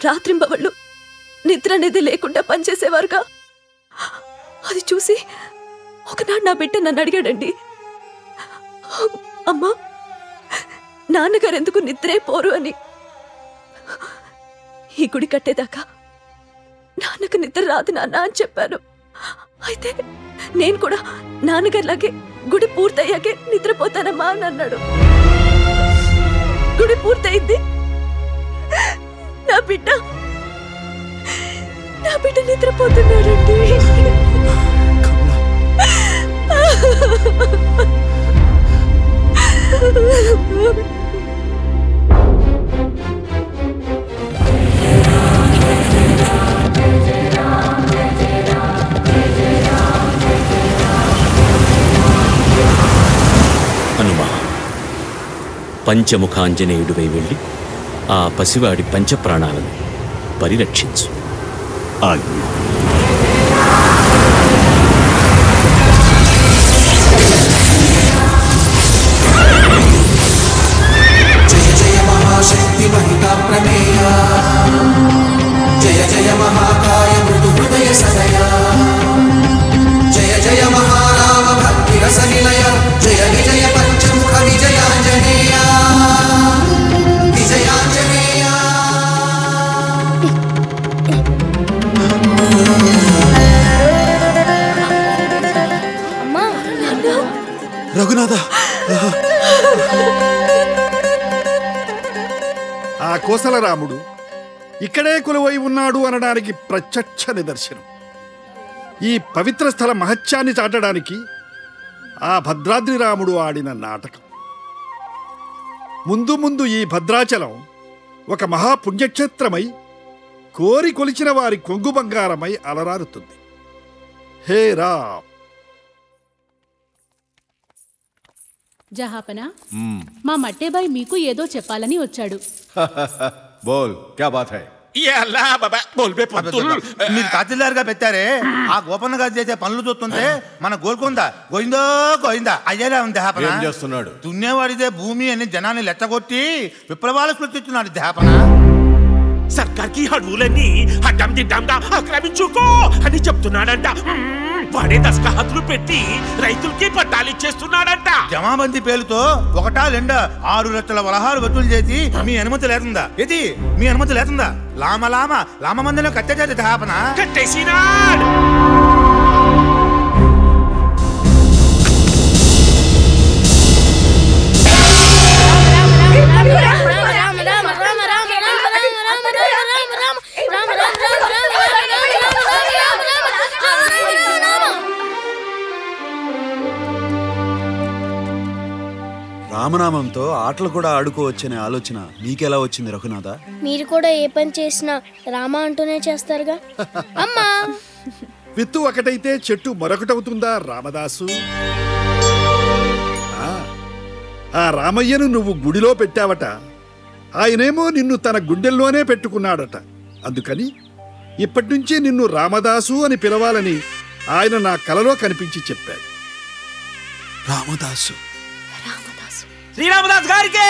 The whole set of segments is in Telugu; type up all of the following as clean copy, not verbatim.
రాత్రింబవళ్ళు నిద్ర అనేది లేకుండా పనిచేసేవారుగా. అది చూసి ఒకనాడు నా బిడ్డ నన్ను అడిగాడండి, అమ్మా నాన్నగారు ఎందుకు నిద్రే పోరు అని. ఈ గుడి కట్టేదాకా నాన్నకు నిద్ర రాదు నాన్న అని చెప్పాను. అయితే నేను కూడా నాన్నగారిలాగే గుడి పూర్తయ్యాకే నిద్రపోతానమ్మా అని అన్నాడు. గుడి పూర్తయింది. నా బిడ్డ నిద్రపోతున్నాడండి. హనుమా, పంచముఖాంజనేయుడివై వెళ్ళి ఆ పసివాడి పంచప్రాణాలను పరిరక్షించు. ఆజ్ఞ. జయ జయ మహాశక్తి మహితా ప్రమేయ, జయ జయ మహాకాయ మృదు హృదయ సదయ, జయ జయ మహారామ భక్తి రస నిలయ, జయ విజయ పంచముఖ విజయాంజనేయ, విజయాంజనేయ. రఘునాథ, ఆ కోసలరాముడు ఇక్కడే కొలువై ఉన్నాడు అనడానికి ప్రత్యక్ష నిదర్శనం. ఈ పవిత్ర స్థల మహత్యాన్ని చాటడానికి ఆ భద్రాద్రి రాముడు ఆడిన నాటకం. ముందు ముందు ఈ భద్రాచలం ఒక మహాపుణ్యక్షేత్రమై కోరి కొలిచిన వారి కొంగు బంగారమై అలరారుతుంది. హే రామ్. జహాపనా, మా మట్టేబాయ్ మీకు ఏదో చెప్పాలని వచ్చాడు. బోల్, క్యా బాత్ హై? మీరు తహసీల్దార్ గా పెట్టారే, ఆ గోపన్న గారు చేసే పనులు చూస్తుంటే మన గోల్కొండ గోయిందో గోయిందా అయ్యేలా ఉంది. ఏం చేస్తున్నాడు? దున్నేవాడిదే భూమి అని జనాన్ని లెచ్చగొట్టి విప్లవాలు సృష్టిస్తున్నాడు దేహాపన. సర్కార్కి అడవులన్నీ హఠం దిడ్డంగా ఆక్రమించుకో అని చెప్తున్నాడంట. వాడే దస్కహతులు పెట్టి రైతులకి పట్టాలు ఇచ్చేస్తున్నాడంట. జమాబందీ పేరుతో ఒకటా రెండా 6 లక్షల వలహాలు వసూలు చేసి మీ అనుమతి లేతుందా? ఇది మీ అనుమతి లేతుందా? లామ మందిలో కట్టేది దేహాపన. కట్టేసినాడు. రామనామంతో ఆటలు కూడా ఆడుకోవచ్చనే ఆలోచన నీకెలా వచ్చింది రఘునాథ? మీరు కూడా ఏ పని చేసినా రామ అంటూనే చేస్తారుగా. అమ్మా, విత్తు ఒకటైతే చెట్టు మరొకటవుతుందా రామదాసు? ఆ రామయ్యను నువ్వు గుడిలో పెట్టావట, ఆయనేమో నిన్ను తన గుండెల్లోనే పెట్టుకున్నాడట. అందుకని ఇప్పటి నుంచి నిన్ను రామదాసు అని పిలవాలని ఆయన నా కలలో కనిపించి చెప్పాడు. రామదాసు. శ్రీరామదాస్ గారికి,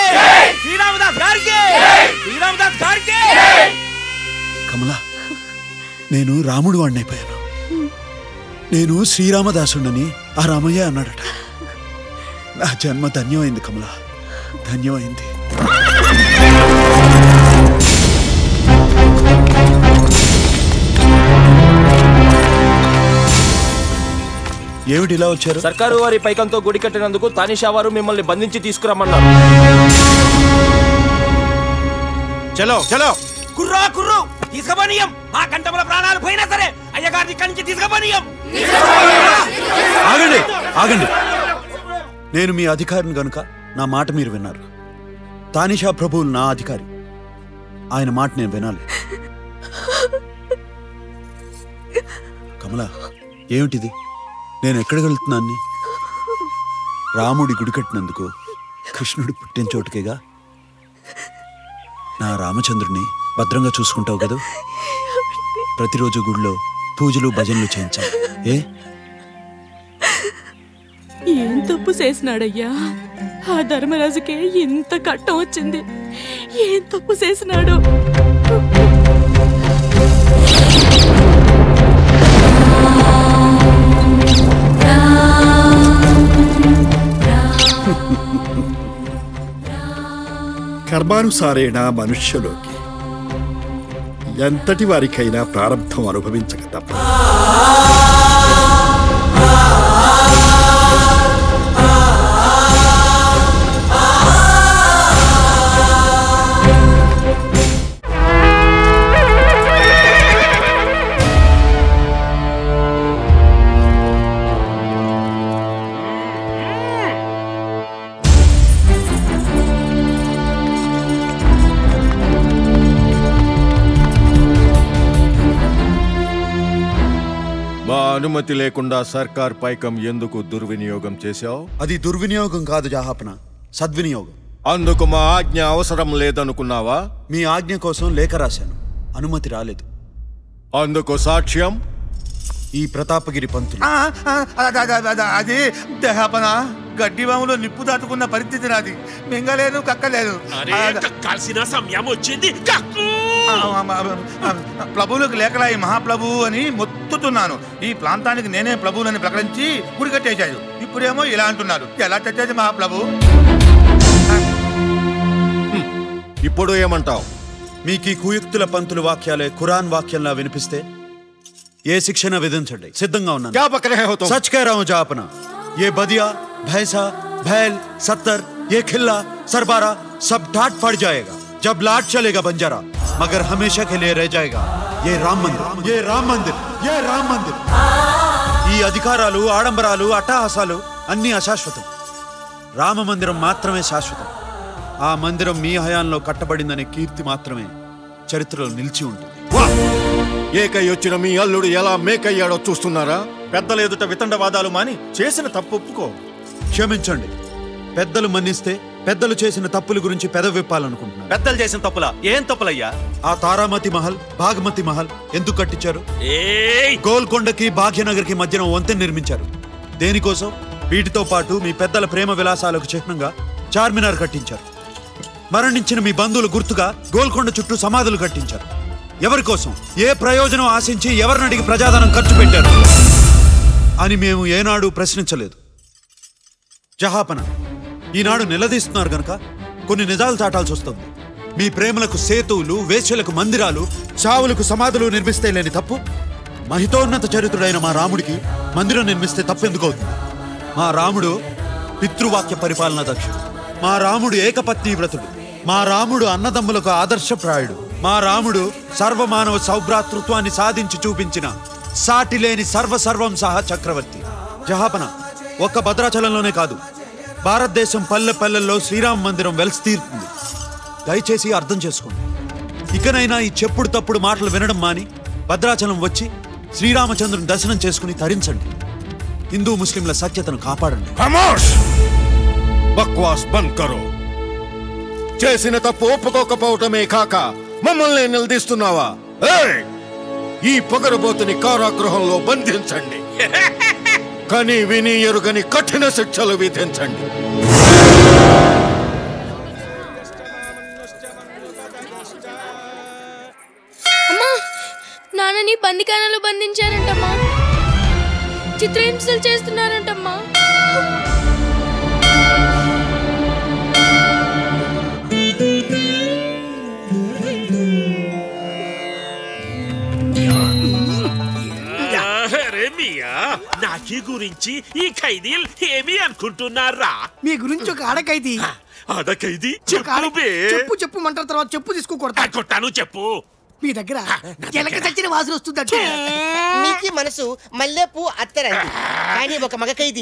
శ్రీరామదాస్ గారికి, శ్రీరామదాస్ గారికి. కమలా, నేను రాముడు వాడినైపోయాను. నేను శ్రీరామదాసుడని ఆ రామయ్య అన్నాడట. నా జన్మ ధన్యమైంది కమలా, ధన్యమైంది. ఏమిటి ఇలా వచ్చారు? సర్కారు వారి పైకంతో గుడి కట్టినందుకు తానిషా వారు మిమ్మల్ని బంధించి తీసుకురమ్మన్నారు. చలో చలో, కుర్రా కుర్రు తీసుకుపోనీయం. మా కంటముల ప్రాణాలు పోయినా సరే అయ్యగారిని ఇక్కడి నుంచి తీసుకుపోనీయం. ఆగండి, ఆగండి. నేను మీ అధికారిని గనుక నా మాట మీరు విన్నారు. తానిషా ప్రభువులు నా అధికారి, ఆయన మాట నేను వినాలి. కమలా, ఏమిటిది? నేను ఎక్కడికి వెళ్తున్నాన్ని? రాముడి గుడి కట్టినందుకు కృష్ణుడు పుట్టిన చోటుకేగా. నా రామచంద్రుడిని భద్రంగా చూసుకుంటావు కదా. ప్రతిరోజు గుడిలో పూజలు భజనలు చేయించాలి. ఏం తప్పు చేసినాడయ్యా? ఆ ధర్మరాజుకే ఇంత కట్టం వచ్చింది. ఏం తప్పు చేసినాడు? కర్మానుసారేణ మనుష్యలోకి ఎంతటి వారికైనా ప్రారంభం అనుభవించక తప్ప. అనుమతి లేకుండా సర్కార్ పైకం ఎందుకు దుర్వినియోగం చేశావు? అది దుర్వినియోగం కాదు జహాపన, సద్వినియోగం. అందుకు మా ఆజ్ఞ అవసరం లేదనుకున్నావా? మీ ఆజ్ఞ కోసం లేఖ రాశాను, అనుమతి రాలేదు. అందుకు సాక్ష్యం ఈ ప్రతాపగిరి పంతులు. అది దహాపన గడ్డివాములో నిప్పు దాటుకున్న పరిస్థితి నాది. మింగలేదు కక్కలేదు. కక్కాల్సిన సమయం వచ్చింది. ప్రభువులకు లేఖరాయి మహాప్రభు అని మొత్తుతున్నాను. ఈ ప్రాంతానికి నేనే ప్రభువులని ప్రకటించి గుడి కట్టేశాడు. ఇప్పుడేమో ఇలా అంటున్నారు. ఎలా చచ్చేది మహాప్రభు? ఇప్పుడు ఏమంటావు? మీకు ఈ కుయుక్తుల పంతులు వాక్యాలే ఖురాన్ వాక్యంలా వినిపిస్తే ఏ శిక్షణ విధించండి, సిద్ధంగా ఉన్నాను. సచ్ కह रहा हूं जहापना, ये बदिया भैंसा भैल सत्तर ये खिल्ला सरबारा सब ठाट पड़ जाएगा जब लाट चलेगा बंजारा, मगर हमेशा के लिए रह जाएगा ये राम मंदिर, ये राम मंदिर, ये राम मंदिर. ఈ అధికారాలు ఆడంబరాలు అట్టహాసాలు అన్నీ అశాశ్వతం. రామ మందిరం మాత్రమే శాశ్వతం. ఆ మందిరం మీ హయాంలో కట్టబడిందనే కీర్తి మాత్రమే చరిత్రలో నిలిచి ఉంటుంది. ఏకై వచ్చిన మీ అల్లుడు ఎలా మేకయ్యాడో చూస్తున్నారా? పెద్దల ఎదుట వితండవాదాలు మాని చేసిన తప్పు ఒప్పుకో. క్షమించండి, పెద్దలు మన్నిస్తే పెద్దలు చేసిన తప్పుల గురించి పెదవిప్పాలనుకుంటున్నాను. పెద్దలు చేసిన తప్పులా? ఏం తప్పులయ్యా? ఆ తారామతి మహల్, బాగమతి మహల్ ఎందుకు కట్టించారు? గోల్కొండకి భాగ్యనగర్కి మధ్యన వంతెన నిర్మించారు. దేనికోసం? వీటితో పాటు మీ పెద్దల ప్రేమ విలాసాలకు చిహ్నంగా చార్మినార్ కట్టించారు. మరణించిన మీ బంధువుల గుర్తుగా గోల్కొండ చుట్టూ సమాధులు కట్టించారు. ఎవరి కోసం, ఏ ప్రయోజనం ఆశించి ఎవరిని అడిగి ప్రజాధనం ఖర్చు పెట్టారు అని మేము ఏనాడు ప్రశ్నించలేదు. జహాపన, ఈనాడు నిలదీస్తున్నారు గనక కొన్ని నిజాలు చాటాల్సి వస్తుంది. మీ ప్రేమలకు సేతువులు, వేశ్యలకు మందిరాలు, చావులకు సమాధులు నిర్మిస్తే లేని తప్పు మహితోన్నత చరిత్రుడైన మా రాముడికి మందిరం నిర్మిస్తే తప్పెందుకు అవుతుంది? మా రాముడు పితృవాక్య పరిపాలన దక్షుడు. మా రాముడు ఏకపత్ని వ్రతుడు. మా రాముడు అన్నదమ్ములకు ఆదర్శప్రాయుడు. మా రాముడు సర్వమానవ సౌభ్రాతృత్వాన్ని సాధించి చూపించిన సాటిలేని సర్వసర్వం సహా చక్రవర్తి. జహాపన, ఒక్క భద్రాచలంలోనే కాదు, భారతదేశం పల్లె పల్లెల్లో శ్రీరామ మందిరం వెలిసి తీరుతుంది. దయచేసి అర్థం చేసుకోండి. ఇకనైనా ఈ చెప్పుడు తప్పుడు మాటలు వినడం మాని భద్రాచలం వచ్చి శ్రీరామచంద్రుని దర్శనం చేసుకుని తరించండి. హిందూ ముస్లింల సఖ్యతను కాపాడండి. బక్వాస్ బంద్ కరో. చేసిన తప్పు ఒప్పుకోకపోవటమే కాక మమ్మల్ని నిలదీస్తున్నావా? ఈ పొగరబోతుని కారాగృహంలో బంధించండి. కానీ విని ఎరుగని కఠిన శిక్షలు విధించండి. అమ్మా, నాన్నని బందికానలో బంధించారంటమ్మా. చిత్రహింసలు చేస్తున్నారంటమ్మా. నాకి గురించి ఈ ఖైదీలు ఏమి అనుకుంటున్నారా? మీ గురించి ఒక ఆడకైదీ. ఆడకైదీ? చెప్పు చెప్పమంటారు, తర్వాత చెప్పు తీసుకో కొట్టాను. చెప్పు. మీ దగ్గర ఎలక చచ్చిన వాసన వస్తుందంటే మీకు మనసు మల్లెపూ అత్తరండి. కానీ ఒక మగ ఖైదీ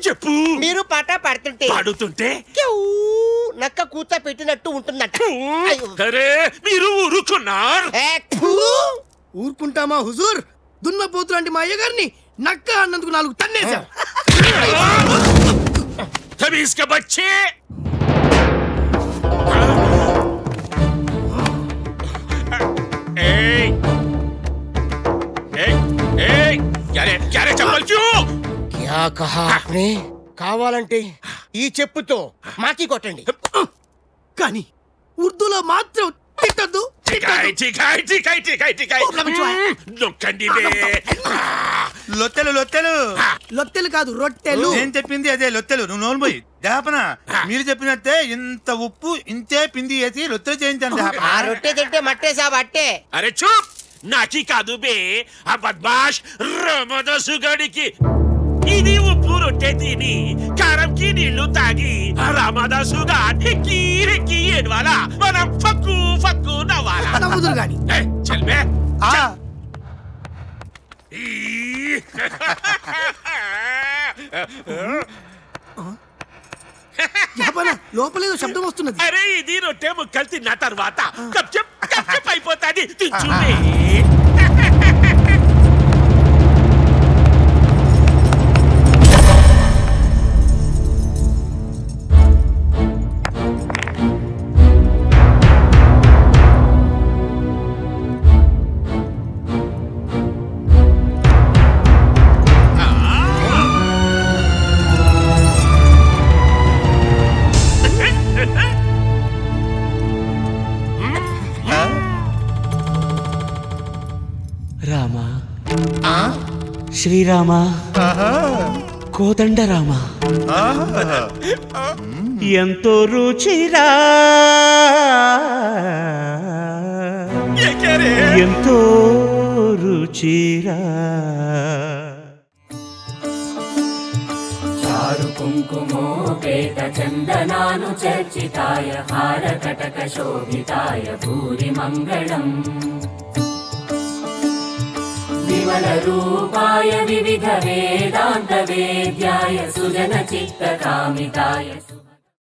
చెప్పు మీరు పాట పాడుతుంటే నక్క కూత పెట్టినట్టు ఉంటుందట. మీరు ఊరుకున్నారు? ఊరుకుంటామా హుజూర్? దున్నపోతు లాంటి మా అయ్యగారిని నక్క అన్నందుకు 4 తన్నేశాం. బచ్చే క్యా కహా ఆప్నే? కావాలంటే ఈ చెప్పుతో మాకి కొట్టండి, కానీ ఉర్దూలో మాత్రం తిట్టద్దు. నొక్కండి. లొత్తెలు లొత్తెలు లొత్తెలు కాదు రొట్టెలు. నేను చెప్పింది అదే లొత్తెలు. నువ్వు నోరు పోయి జాపన. మీరు చెప్పినట్టే ఇంత ఉప్పు ఇంతే పిండి వేసి లొత్తెలు చేయించాను. ఆ రొట్టె తింటే మట్టే సాబ్ అట్టే. అరే చూప్ నాకి కాదు బే ఆ బద్మాష్ రామదాసు గడికి ఇది ఉప్పు రొట్టె తిని కారంకి నీళ్లు తాగి రామదాసుగా హిక్కి హిక్కి ఏడవాలా మనం ఫక్కు ఫక్కు నవ్వాలా. నవ్వుదురు గాని చల్బే లోపలేదో శబ్దం వస్తున్నది. అరే ఇది రొట్టె ముక్కలు తిన్న తర్వాత కప్చప్ అయిపోతాది. తించునే రామా శ్రీరామ కోదండ రామ ఎంతో రుచిరా ఎంతో రుచిరా చారు కుంకుమోపేత చందనాను చర్చితాయ హారకటక శోభితాయ భూరి మంగళం విమల రూపాయ వివిధ వేదాంత వేద్యాయ సుజన చిత్త కామితాయ